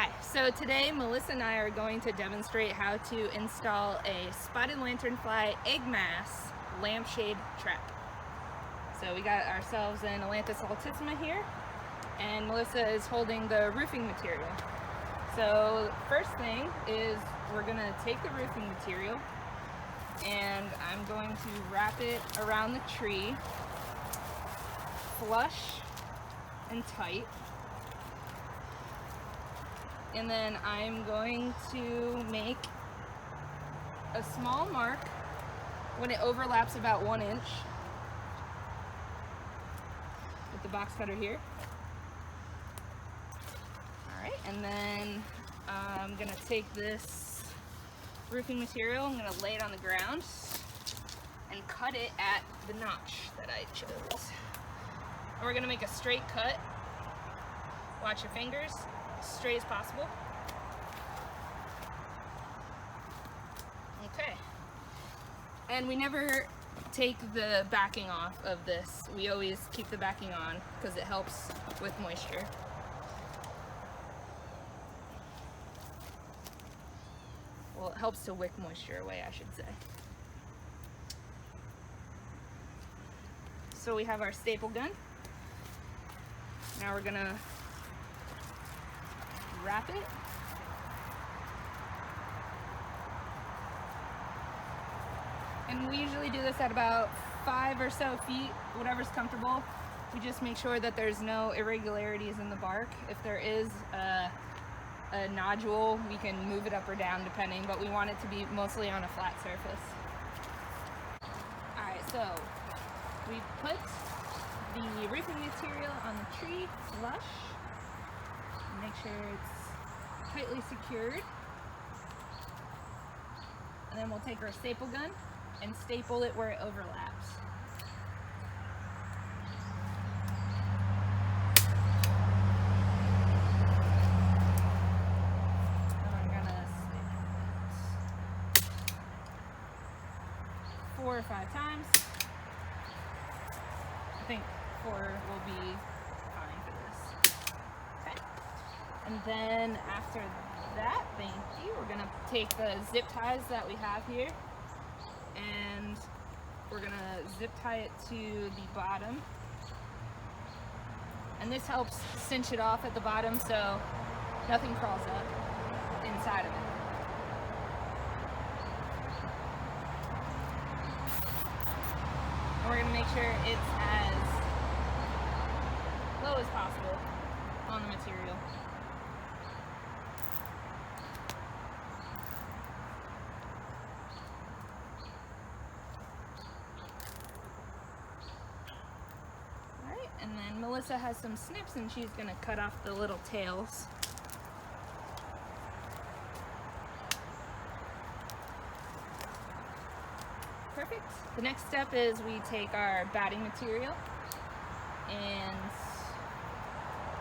Hi, so today Melissa and I are going to demonstrate how to install a spotted lanternfly egg mass lampshade trap. So we got ourselves an Atlantis altissima here, and Melissa is holding the roofing material. So first thing is we're going to take the roofing material and I'm going to wrap it around the tree, flush and tight. And then I'm going to make a small mark when it overlaps about 1 inch with the box cutter here. Alright, and then I'm going to take this roofing material, I'm going to lay it on the ground and cut it at the notch that I chose. And we're going to make a straight cut. Watch your fingers. Straight as possible. Okay. And we never take the backing off of this. We always keep the backing on because it helps with moisture. Well, it helps to wick moisture away, I should say. So we have our staple gun. Now we're gonna wrap it. And we usually do this at about 5 or so feet, whatever's comfortable. We just make sure that there's no irregularities in the bark. If there is a nodule, we can move it up or down depending, but we want it to be mostly on a flat surface. Alright, so we put the roofing material on the tree flush. Make sure it's tightly secured. And then we'll take our staple gun and staple it where it overlaps. And I'm gonna staple it 4 or 5 times. I think 4 will be fine for this. Okay. And then after that, thank you, we're gonna take the zip ties that we have here and we're gonna zip tie it to the bottom. And this helps cinch it off at the bottom so nothing crawls up inside of it. And we're gonna make sure it's as low as possible on the material. Alright, and then Melissa has some snips and she's going to cut off the little tails. Perfect. The next step is we take our batting material and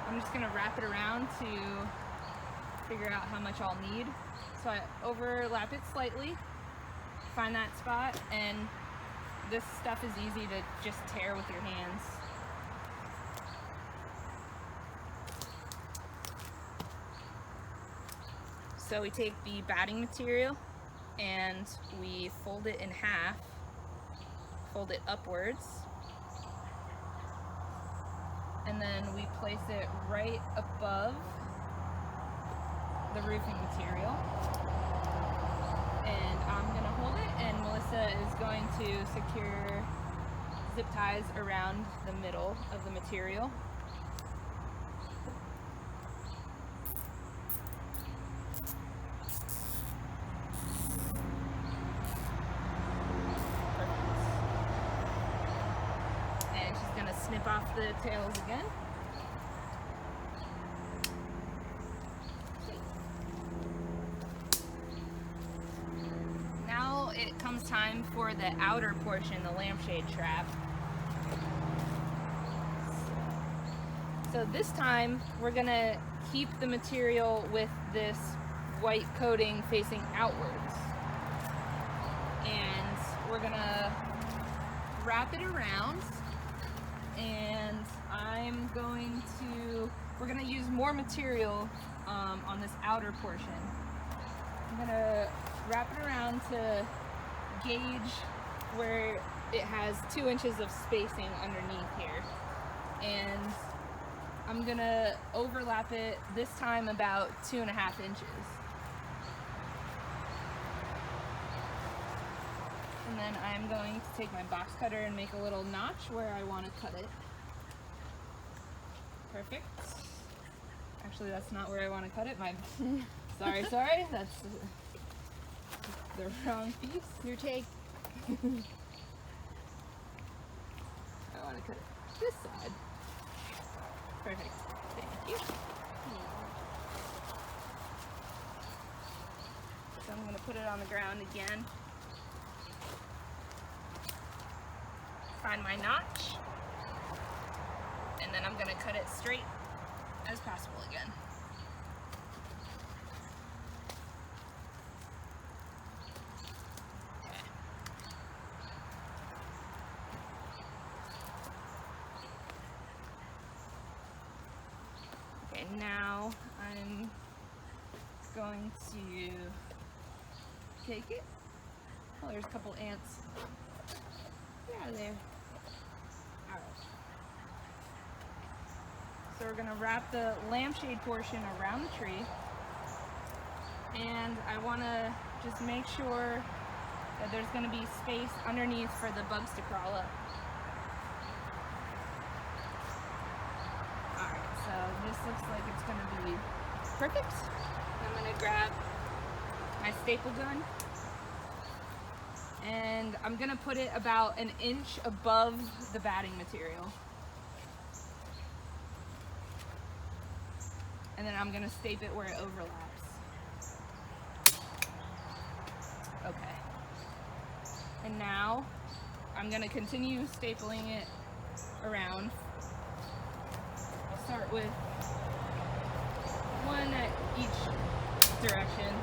I'm just going to wrap it around to figure out how much I'll need. So I overlap it slightly, find that spot, and this stuff is easy to just tear with your hands. So we take the batting material and we fold it in half, fold it upwards, and then we place it right above the roofing material. And I'm going to hold it and Melissa is going to secure zip ties around the middle of the material. And she's going to snip off the tails again. Now it comes time for the outer portion, the lampshade trap. So this time we're going to keep the material with this white coating facing outwards. And we're going to wrap it around and we're going to use more material on this outer portion. I'm gonna wrap it around to gauge where it has 2 inches of spacing underneath here. And I'm gonna overlap it this time about 2.5 inches. And then I'm going to take my box cutter and make a little notch where I want to cut it. Perfect. Actually, that's not where I want to cut it. Sorry, that's the wrong piece. Your take. I want to cut it this side. Perfect. Thank you. So I'm going to put it on the ground again. Find my notch. And then I'm going to cut it straight as possible again. Okay, now I'm going to take it. Oh, there's a couple ants. Get out of there. Alright. So we're going to wrap the lampshade portion around the tree. And I want to just make sure that there's going to be space underneath for the bugs to crawl up. Alright, so this looks like it's going to be perfect. I'm going to grab my staple gun. And I'm going to put it about 1 inch above the batting material. And then I'm going to staple it where it overlaps. Okay. And now I'm going to continue stapling it around. I'll start with one at each direction.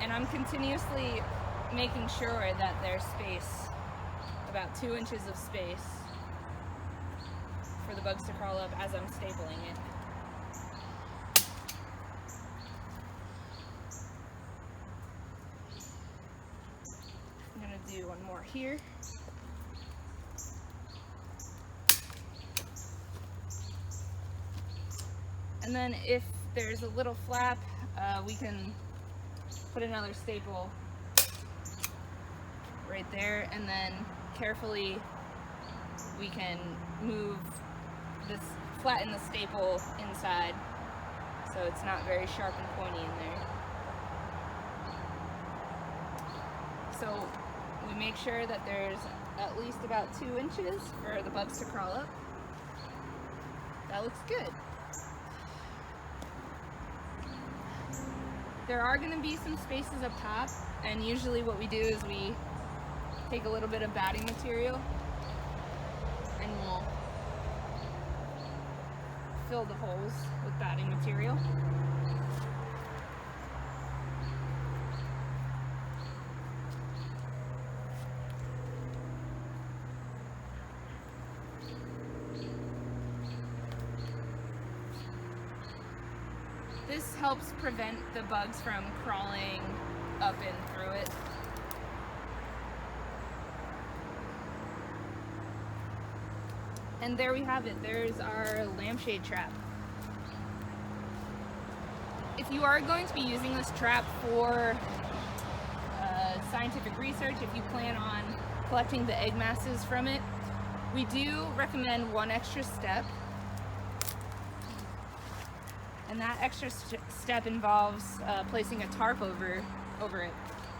And I'm continuously making sure that there's space, about 2 inches of space, for the bugs to crawl up as I'm stapling it. I'm going to do one more here. And then if there's a little flap, we can put another staple right there, and then carefully we can move this, flatten the staple inside so it's not very sharp and pointy in there. So we make sure that there's at least about 2 inches for the bugs to crawl up. That looks good. There are going to be some spaces up top, and usually what we do is we take a little bit of batting material and we'll fill the holes with batting material. This helps prevent the bugs from crawling up and through it. And there we have it. There's our lampshade trap. If you are going to be using this trap for scientific research, if you plan on collecting the egg masses from it, we do recommend one extra step. And that extra step involves placing a tarp over it.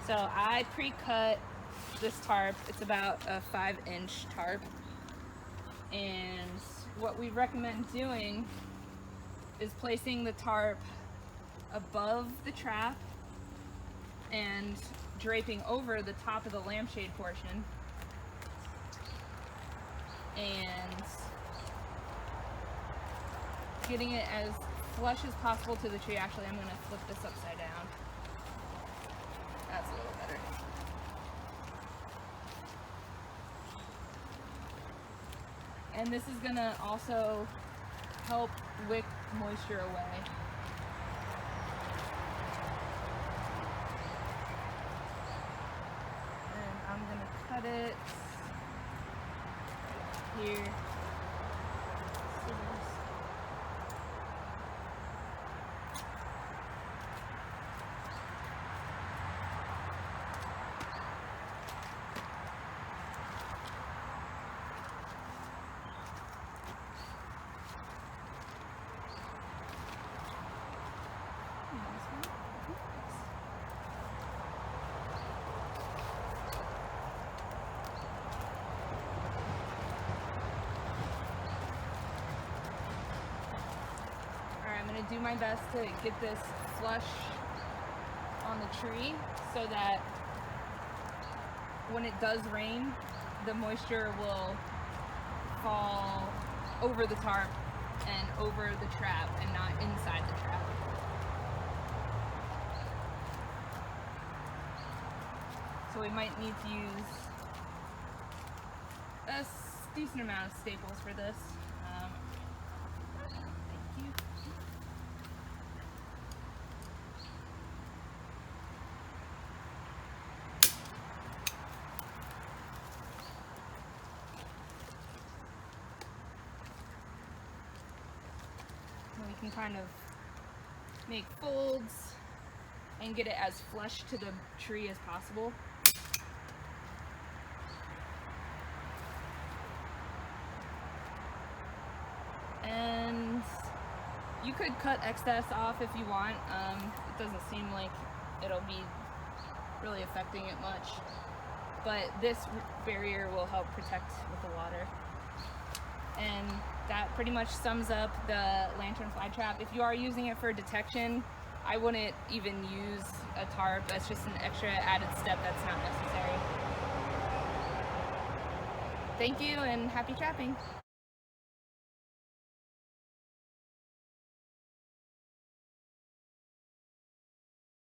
So I pre-cut this tarp. It's about a 5-inch tarp. And what we recommend doing is placing the tarp above the trap and draping over the top of the lampshade portion. And getting it as flush as possible to the tree. Actually, I'm going to flip this upside down. That's a little better. And this is going to also help wick moisture away. And I'm gonna cut it here. I'm going to do my best to get this flush on the tree so that when it does rain, the moisture will fall over the tarp and over the trap and not inside the trap. So we might need to use a decent amount of staples for this. Thank you. We can kind of make folds and get it as flush to the tree as possible. And you could cut excess off if you want. It doesn't seem like it'll be really affecting it much, but this barrier will help protect with the water. And that pretty much sums up the lanternfly trap. If you are using it for detection, I wouldn't even use a tarp. That's just an extra added step that's not necessary. Thank you and happy trapping.